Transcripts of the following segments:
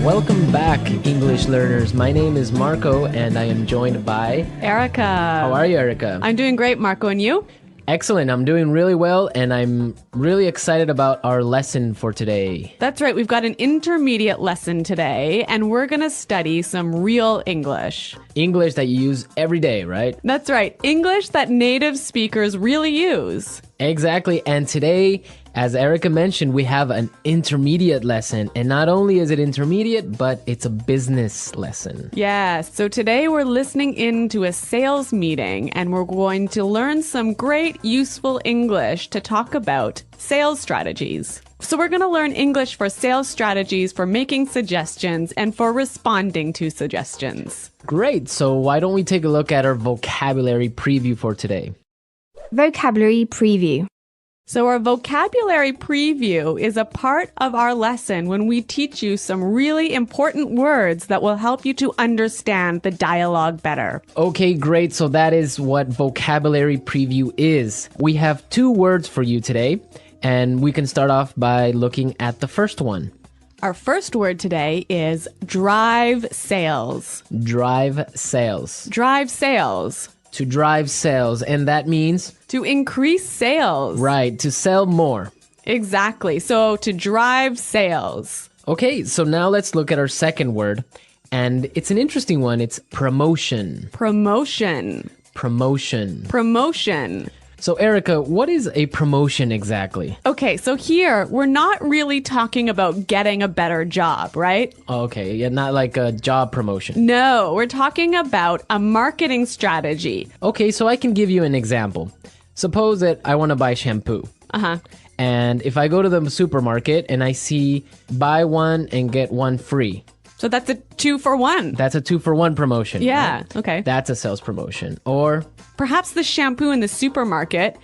Welcome back, English learners. My name is Marco, and I am joined by Erica. How are you, Erica? I'm doing great, Marco, and you? Excellent. I'm doing really well, and I'm really excited about our lesson for today. That's right. We've got an intermediate lesson today, and we're going to study some real English. English that you use every day, right? That's right. English that native speakers really use. Exactly. And today, as Erica mentioned, we have an intermediate lesson. And not only is it intermediate, but it's a business lesson. Yes. So today we're listening in to a sales meeting, and we're going to learn some great useful English to talk about sales strategies. So we're going to learn English for sales strategies, for making suggestions, and for responding to suggestions. Great. So why don't we take a look at our vocabulary preview for today? Vocabulary preview. So our vocabulary preview is a part of our lesson when we teach you some really important words that will help you to understand the dialogue better. Okay, great. So that is what vocabulary preview is. We have 2 words for you today, and we can start off by looking at the first one. Our first word today is drive sales. Drive sales. Drive sales. To drive sales, and that means? To increase sales. Right, to sell more. Exactly. So to drive sales. Okay, so now let's look at our second word, and it's an interesting one. It's promotion. Promotion. Promotion. Promotion. So Erica, what is a promotion exactly? Okay, so here we're not really talking about getting a better job, right? Okay, yeah, not like a job promotion. No, we're talking about a marketing strategy. Okay, so I can give you an example. Suppose that I want to buy shampoo. And if I go to the supermarket and I see buy one and get one free. So that's a 2-for-1. That's a 2-for-1 promotion. Yeah, right? okay. That's a sales promotion. Or perhaps the shampoo in the supermarket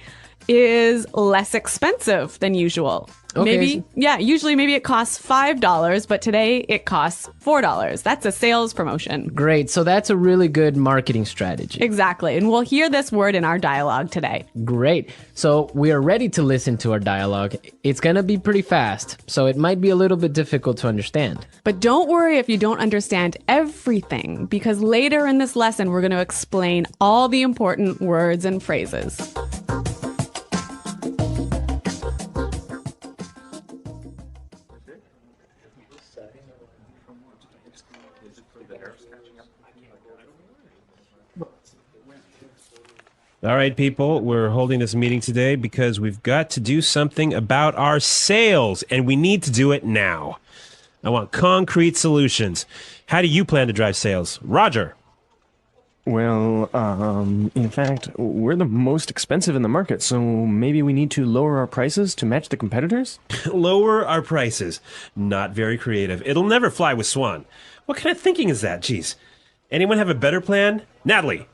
is less expensive than usual. Okay. Usually maybe it costs $5, but today it costs $4. That's a sales promotion. Great. So that's a really good marketing strategy. Exactly. And we'll hear this word in our dialogue today. Great. So we are ready to listen to our dialogue. It's going to be pretty fast, so it might be a little bit difficult to understand. But don't worry if you don't understand everything, because later in this lesson, we're going to explain all the important words and phrases. All right, people, we're holding this meeting today because we've got to do something about our sales, and we need to do it now. I want concrete solutions. How do you plan to drive sales? Roger. Well, in fact, we're the most expensive in the market, so maybe we need to lower our prices to match the competitors? Lower our prices. Not very creative. It'll never fly with Swan. What kind of thinking is that? Jeez. Anyone have a better plan? Natalie.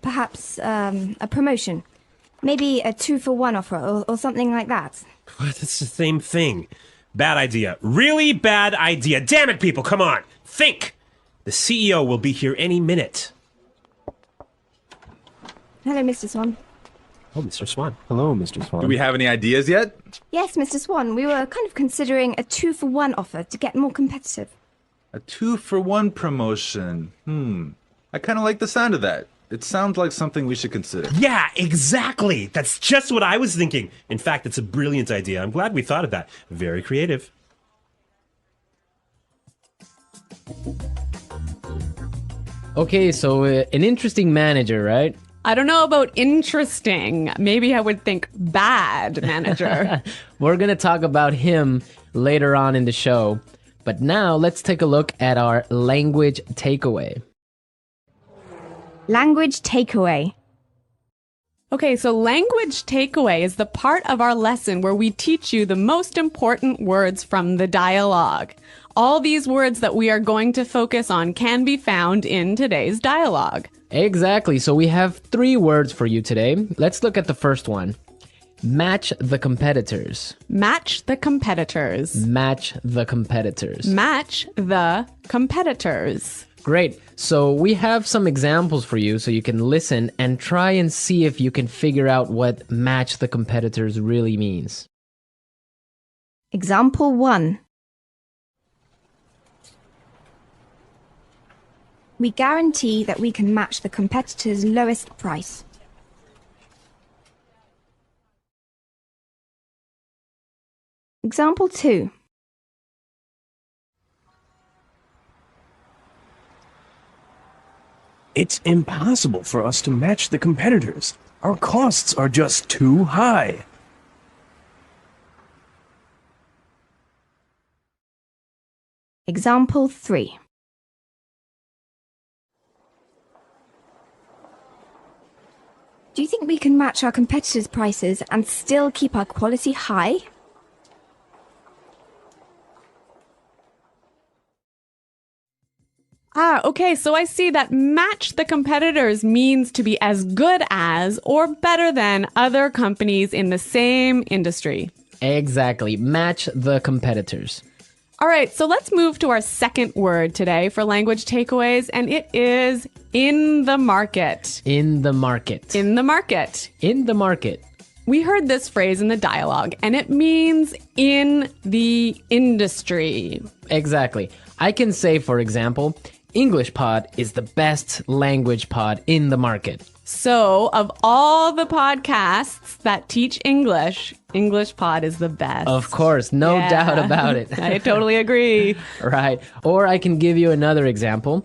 Perhaps a promotion. Maybe a 2-for-1 offer or something like that. What? It's the same thing. Bad idea. Really bad idea. Damn it, people. Come on. Think. The CEO will be here any minute. Hello, Mr. Swan. Oh, Mr. Swan. Hello, Mr. Swan. Do we have any ideas yet? Yes, Mr. Swan. We were kind of considering a 2-for-1 offer to get more competitive. A 2-for-1 promotion. I kind of like the sound of that. It sounds like something we should consider. Yeah, exactly. That's just what I was thinking. In fact, it's a brilliant idea. I'm glad we thought of that. Very creative. Okay, so an interesting manager, right? I don't know about interesting. Maybe I would think bad manager. We're going to talk about him later on in the show. But now let's take a look at our language takeaway. Language takeaway. Okay, so language takeaway is the part of our lesson where we teach you the most important words from the dialogue. All these words that we are going to focus on can be found in today's dialogue. Exactly. So we have 3 words for you today. Let's look at the first one. Match the competitors. Match the competitors. Match the competitors. Match the competitors. Great. So we have some examples for you so you can listen and try and see if you can figure out what match the competitors really means. Example 1. We guarantee that we can match the competitor's lowest price. Example 2. It's impossible for us to match the competitors. Our costs are just too high. Example 3. Do you think we can match our competitors' prices and still keep our quality high? Okay, so I see that match the competitors means to be as good as or better than other companies in the same industry. Exactly. Match the competitors. All right, so let's move to our second word today for language takeaways, and it is in the market. In the market. In the market. In the market. We heard this phrase in the dialogue, and it means in the industry. Exactly. I can say, for example, English Pod is the best language pod in the market. So, of all the podcasts that teach English, English Pod is the best. Of course, no Yeah. doubt about it. I totally agree. Right. Or I can give you another example.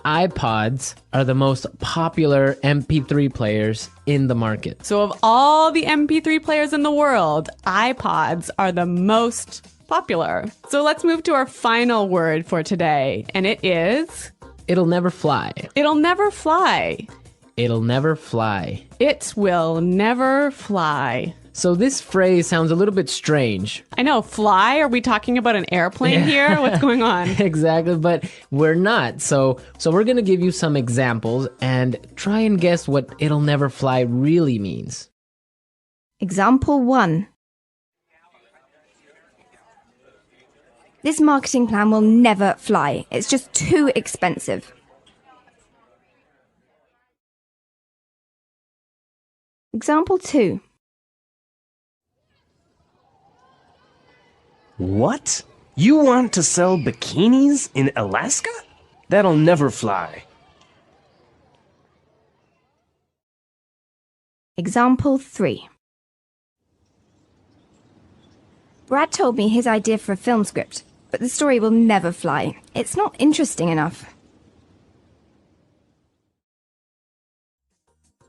iPods are the most popular MP3 players in the market. So, of all the MP3 players in the world, iPods are the most popular. So, let's move to our final word for today, and it is... It'll never fly. It'll never fly. It'll never fly. It will never fly. So this phrase sounds a little bit strange. I know, fly? Are we talking about an airplane here? What's going on? Exactly, but we're not. So we're going to give you some examples and try and guess what it'll never fly really means. Example 1. This marketing plan will never fly. It's just too expensive. Example 2. What? You want to sell bikinis in Alaska? That'll never fly. Example 3. Brad told me his idea for a film script, but the story will never fly. It's not interesting enough.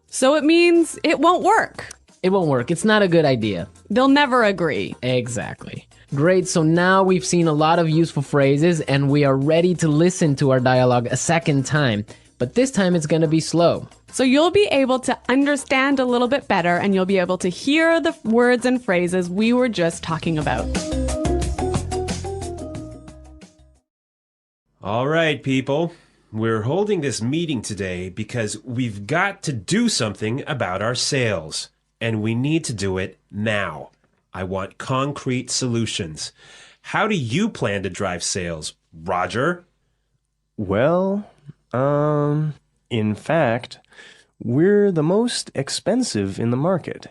So it means it won't work. It won't work. It's not a good idea. They'll never agree. Exactly. Great. So now we've seen a lot of useful phrases and we are ready to listen to our dialogue a second time. But this time it's going to be slow. So you'll be able to understand a little bit better and you'll be able to hear the words and phrases we were just talking about. All right, people. We're holding this meeting today because we've got to do something about our sales. And we need to do it now. I want concrete solutions. How do you plan to drive sales, Roger? Well, in fact, we're the most expensive in the market.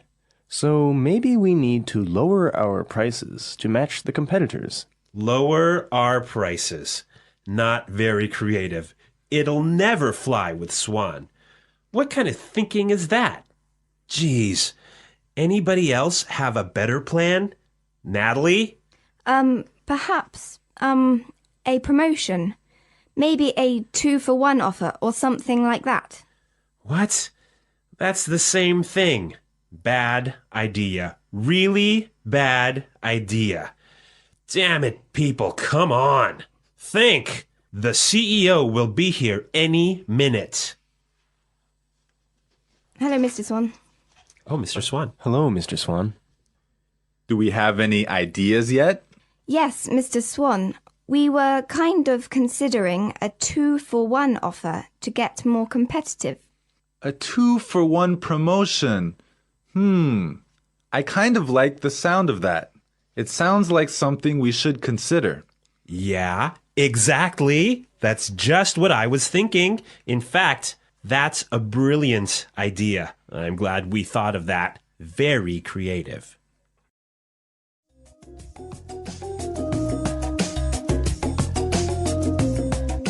So maybe we need to lower our prices to match the competitors. Lower our prices. Not very creative. It'll never fly with Swan. What kind of thinking is that? Geez. Anybody else have a better plan? Natalie? Perhaps, a promotion. Maybe a 2-for-1 offer or something like that. What? That's the same thing. Bad idea. Really bad idea. Damn it, people, come on. Think. The CEO will be here any minute. Hello, Mr. Swan. Oh, Mr. Swan. Hello, Mr. Swan. Do we have any ideas yet? Yes, Mr. Swan. We were kind of considering a 2-for-1 offer to get more competitive. A 2-for-1 promotion. I kind of like the sound of that. It sounds like something we should consider. Yeah, exactly. That's just what I was thinking. In fact, that's a brilliant idea. I'm glad we thought of that. Very creative.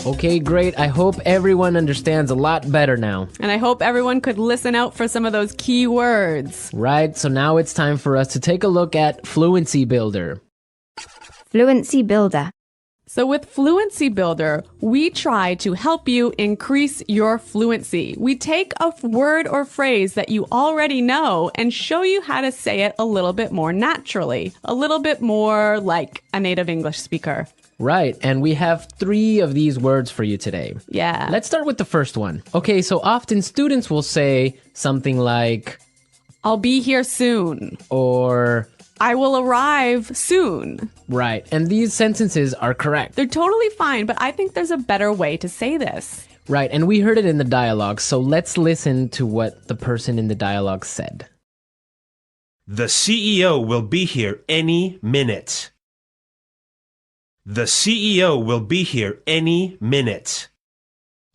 Okay, great. I hope everyone understands a lot better now. And I hope everyone could listen out for some of those key words. Right, so now it's time for us to take a look at Fluency Builder. Fluency Builder. So with Fluency Builder, we try to help you increase your fluency. We take a word or phrase that you already know and show you how to say it a little bit more naturally, a little bit more like a native English speaker. Right, and we have 3 of these words for you today. Yeah. Let's start with the first one. Okay, so often students will say something like, I'll be here soon. or... I will arrive soon. Right, and these sentences are correct. They're totally fine, but I think there's a better way to say this. Right, and we heard it in the dialogue, so let's listen to what the person in the dialogue said. The CEO will be here any minute. The CEO will be here any minute.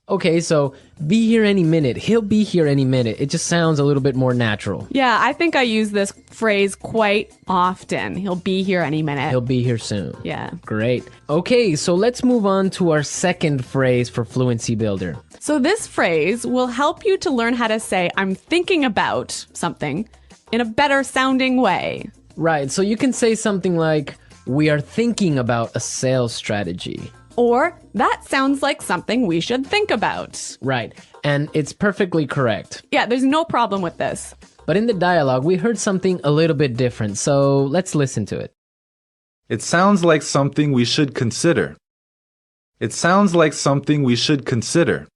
Okay, so be here any minute. He'll be here any minute. It just sounds a little bit more natural. Yeah, I think I use this phrase quite often. He'll be here any minute. He'll be here soon. Yeah. Great. Okay, so let's move on to our second phrase for Fluency Builder. So this phrase will help you to learn how to say, I'm thinking about something in a better sounding way. Right, so you can say something like, we are thinking about a sales strategy. Or, that sounds like something we should think about. Right, and it's perfectly correct. Yeah, there's no problem with this. But in the dialogue, we heard something a little bit different, so let's listen to it. It sounds like something we should consider. It sounds like something we should consider.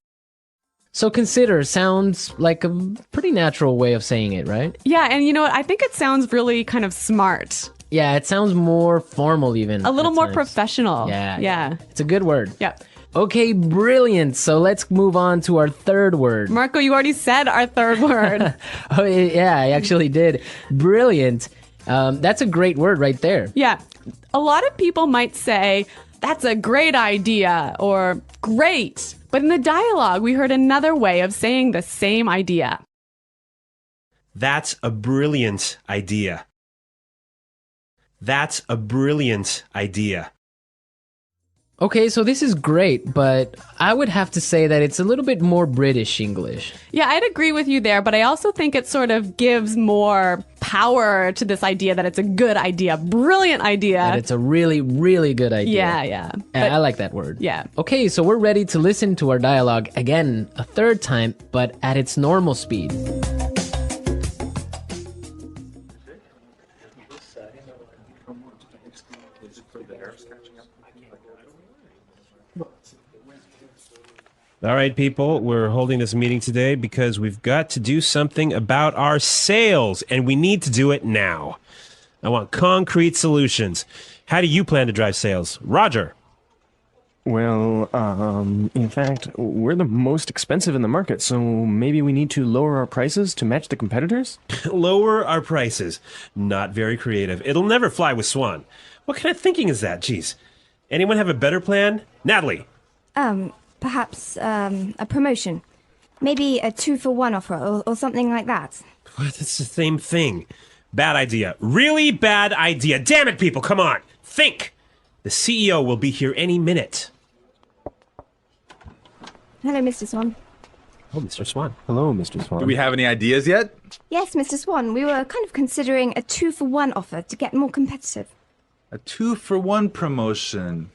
So consider sounds like a pretty natural way of saying it, right? Yeah, and you know what? I think it sounds really kind of smart. Yeah, it sounds more formal even. A little more times. professional. Yeah. It's a good word. Yeah. Okay, brilliant. So let's move on to our third word. Marco, you already said our third word. Oh, yeah, I actually did. Brilliant. That's a great word right there. Yeah. A lot of people might say, that's a great idea or great. But in the dialogue, we heard another way of saying the same idea. That's a brilliant idea. That's a brilliant idea. Okay, so this is great, but I would have to say that it's a little bit more British English. Yeah, I'd agree with you there, but I also think it sort of gives more power to this idea that it's a good idea, brilliant idea. That it's a really, really good idea. Yeah. And I like that word. Yeah. Okay, so we're ready to listen to our dialogue again a third time, but at its normal speed. All right, people, we're holding this meeting today because we've got to do something about our sales, and we need to do it now. I want concrete solutions. How do you plan to drive sales? Roger. Well, in fact, we're the most expensive in the market, so maybe we need to lower our prices to match the competitors? Lower our prices. Not very creative. It'll never fly with Swan. What kind of thinking is that? Jeez. Anyone have a better plan? Natalie. Perhaps a promotion. Maybe a 2-for-1 offer or something like that. What? It's the same thing. Bad idea. Really bad idea. Damn it, people. Come on. Think. The CEO will be here any minute. Hello, Mr. Swan. Oh, Mr. Swan. Hello, Mr. Swan. Do we have any ideas yet? Yes, Mr. Swan. We were kind of considering a 2-for-1 offer to get more competitive. A 2-for-1 promotion.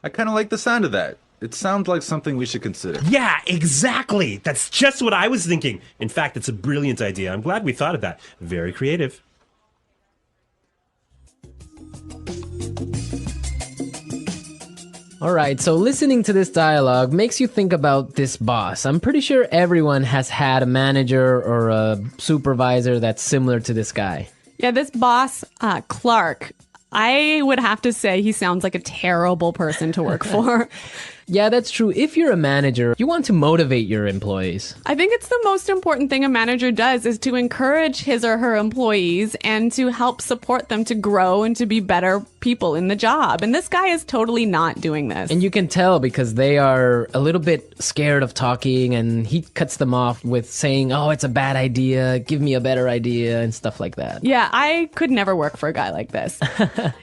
I kind of like the sound of that. It sounds like something we should consider. Yeah, exactly. That's just what I was thinking. In fact, it's a brilliant idea. I'm glad we thought of that. Very creative. All right, so listening to this dialogue makes you think about this boss. I'm pretty sure everyone has had a manager or a supervisor that's similar to this guy. Yeah, this boss, Clark, I would have to say he sounds like a terrible person to work for. Yeah, that's true. If you're a manager, you want to motivate your employees. I think it's the most important thing a manager does is to encourage his or her employees and to help support them to grow and to be better people in the job. And this guy is totally not doing this. And you can tell because they are a little bit scared of talking, and he cuts them off with saying, oh, it's a bad idea, give me a better idea, and stuff like that. Yeah, I could never work for a guy like this.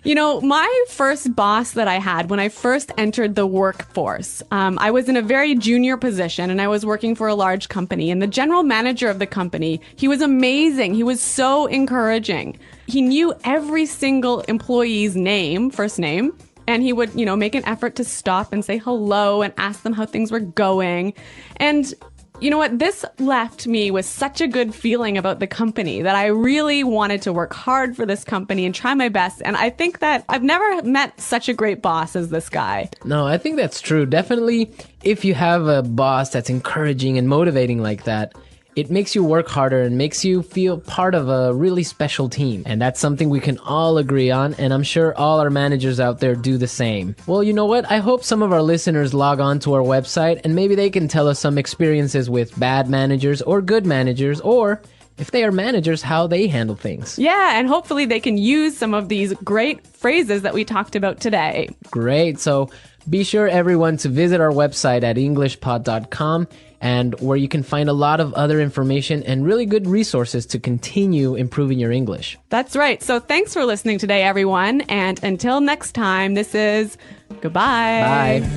You know, my first boss that I had when I first entered the workforce, course. I was in a very junior position and I was working for a large company, and the general manager of the company, he was amazing. He was so encouraging. He knew every single employee's name, first name, and he would, make an effort to stop and say hello and ask them how things were going. And you know what? This left me with such a good feeling about the company that I really wanted to work hard for this company and try my best. And I think that I've never met such a great boss as this guy. No, I think that's true. Definitely, if you have a boss that's encouraging and motivating like that, it makes you work harder and makes you feel part of a really special team. And that's something we can all agree on, and I'm sure all our managers out there do the same. Well, you know what? I hope some of our listeners log on to our website and maybe they can tell us some experiences with bad managers or good managers, or if they are managers, how they handle things. Yeah, and hopefully they can use some of these great phrases that we talked about today. Great. So be sure, everyone, to visit our website at englishpod.com, and where you can find a lot of other information and really good resources to continue improving your English. That's right. So thanks for listening today, everyone. And until next time, this is goodbye. Bye.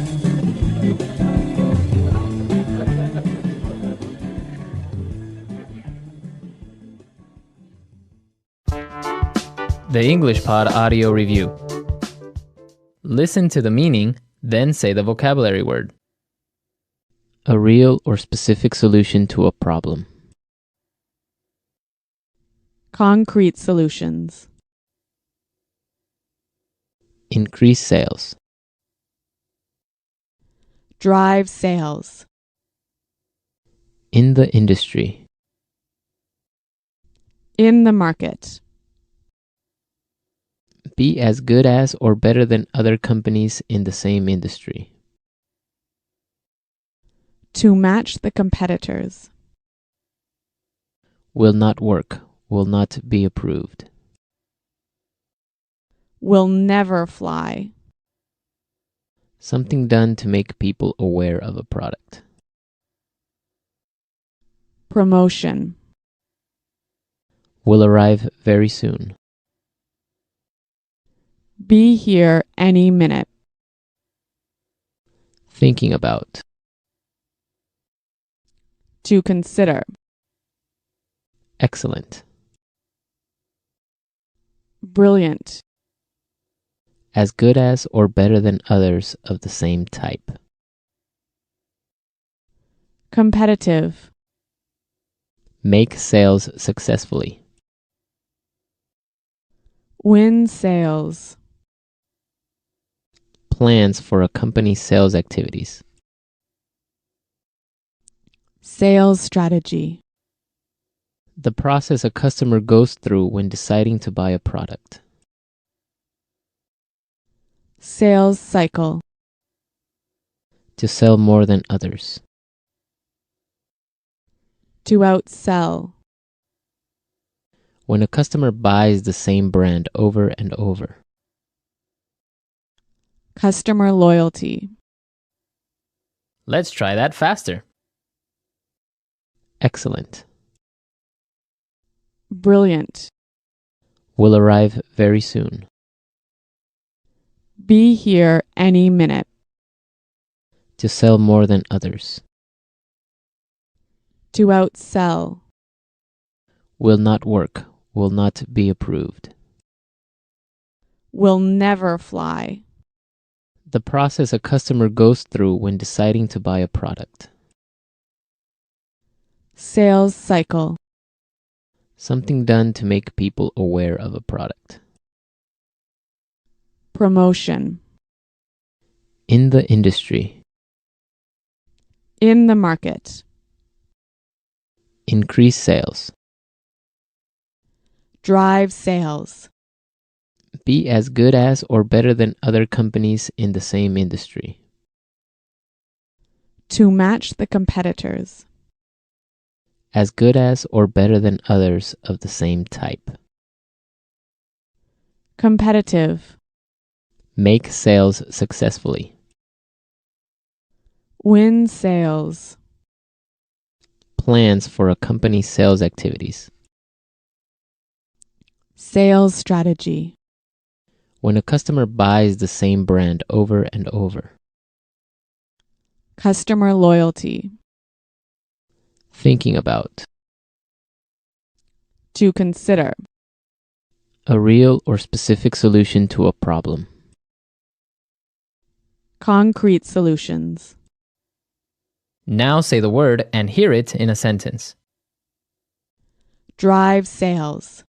The English Pod Audio Review. Listen to the meaning, then say the vocabulary word. A real or specific solution to a problem. Concrete solutions. Increase sales. Drive sales. In the industry. In the market. Be as good as or better than other companies in the same industry. To match the competitors. Will not work. Will not be approved. Will never fly. Something done to make people aware of a product. Promotion. Will arrive very soon. Be here any minute. Thinking about. To consider. Excellent. Brilliant. As good as or better than others of the same type. Competitive. Make sales successfully. Win sales. Plans for a company's sales activities. Sales strategy. The process a customer goes through when deciding to buy a product. Sales cycle. To sell more than others. To outsell. When a customer buys the same brand over and over. Customer loyalty. Let's try that faster. Excellent. Brilliant. Will arrive very soon. Be here any minute. To sell more than others. To outsell. Will not work. Will not be approved. Will never fly. The process a customer goes through when deciding to buy a product. Sales cycle. Something done to make people aware of a product. Promotion. In the industry. In the market. Increase sales. Drive sales. Be as good as or better than other companies in the same industry. To match the competitors. As good as or better than others of the same type. Competitive. Make sales successfully. Win sales. Plans for a company's sales activities. Sales strategy. When a customer buys the same brand over and over. Customer loyalty. Thinking about. To consider. A real or specific solution to a problem. Concrete solutions. Now say the word and hear it in a sentence. Drive sales.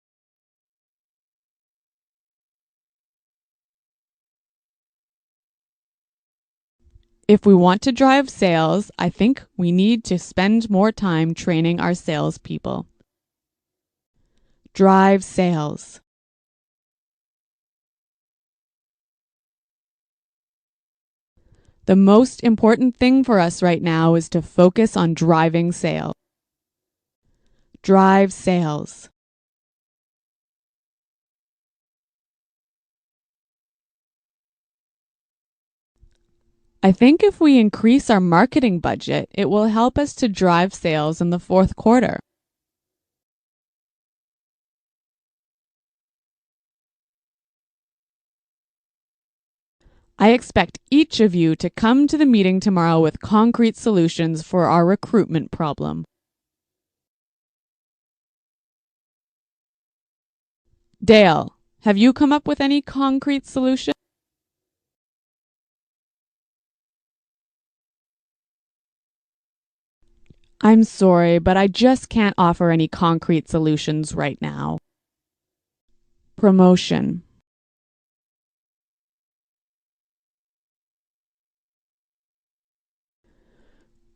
If we want to drive sales, I think we need to spend more time training our salespeople. Drive sales. The most important thing for us right now is to focus on driving sales. Drive sales. I think if we increase our marketing budget, it will help us to drive sales in the fourth quarter. I expect each of you to come to the meeting tomorrow with concrete solutions for our recruitment problem. Dale, have you come up with any concrete solution? I'm sorry, but I just can't offer any concrete solutions right now. Promotion.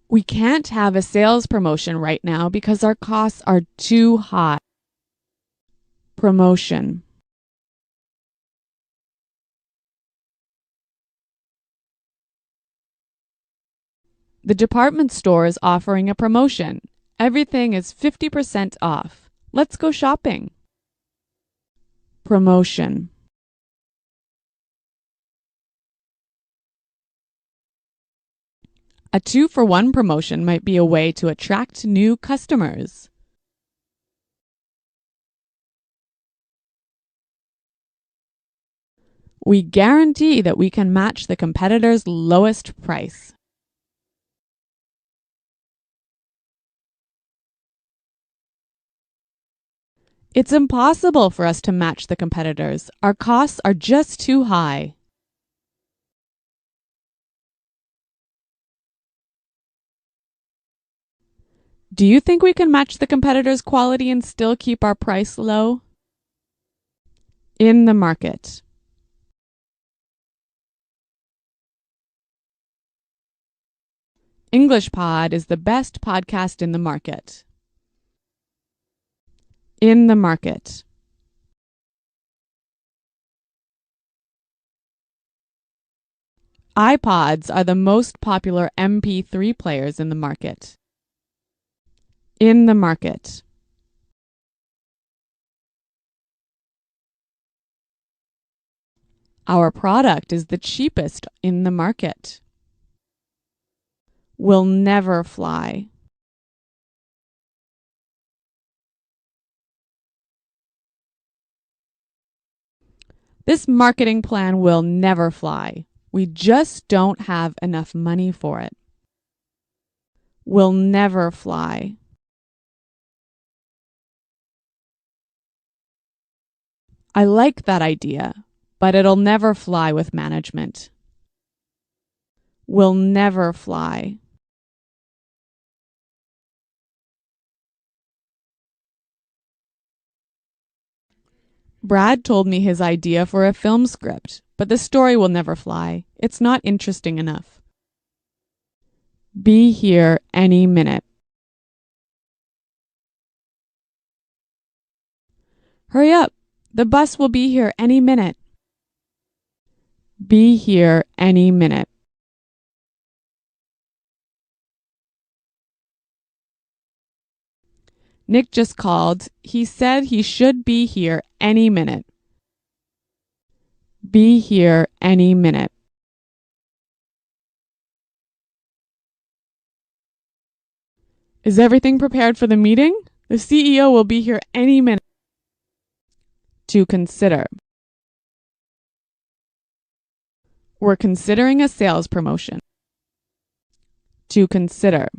We can't have a sales promotion right now because our costs are too high. Promotion. The department store is offering a promotion. Everything is 50% off. Let's go shopping. Promotion. A 2-for-1 promotion might be a way to attract new customers. We guarantee that we can match the competitor's lowest price. It's impossible for us to match the competitors. Our costs are just too high. Do you think we can match the competitors' quality and still keep our price low? In the market. English Pod is the best podcast in the market. In the market. iPods are the most popular MP3 players in the market. In the market. Our product is the cheapest in the market. Will never fly. This marketing plan will never fly. We just don't have enough money for it. Will never fly. I like that idea, but it'll never fly with management. Will never fly. Brad told me his idea for a film script, but the story will never fly. It's not interesting enough. Be here any minute. Hurry up! The bus will be here any minute. Be here any minute. Nick just called. He said he should be here any minute. Be here any minute. Is everything prepared for the meeting? The CEO will be here any minute. To consider. We're considering a sales promotion. To consider.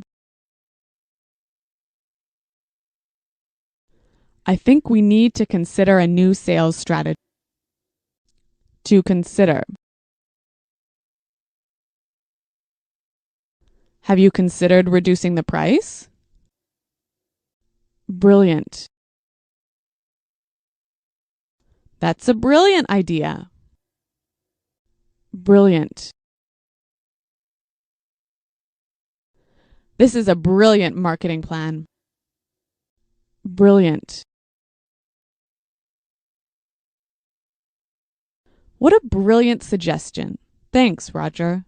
I think we need to consider a new sales strategy. To consider. Have you considered reducing the price? Brilliant. That's a brilliant idea. Brilliant. This is a brilliant marketing plan. Brilliant. What a brilliant suggestion. Thanks, Roger.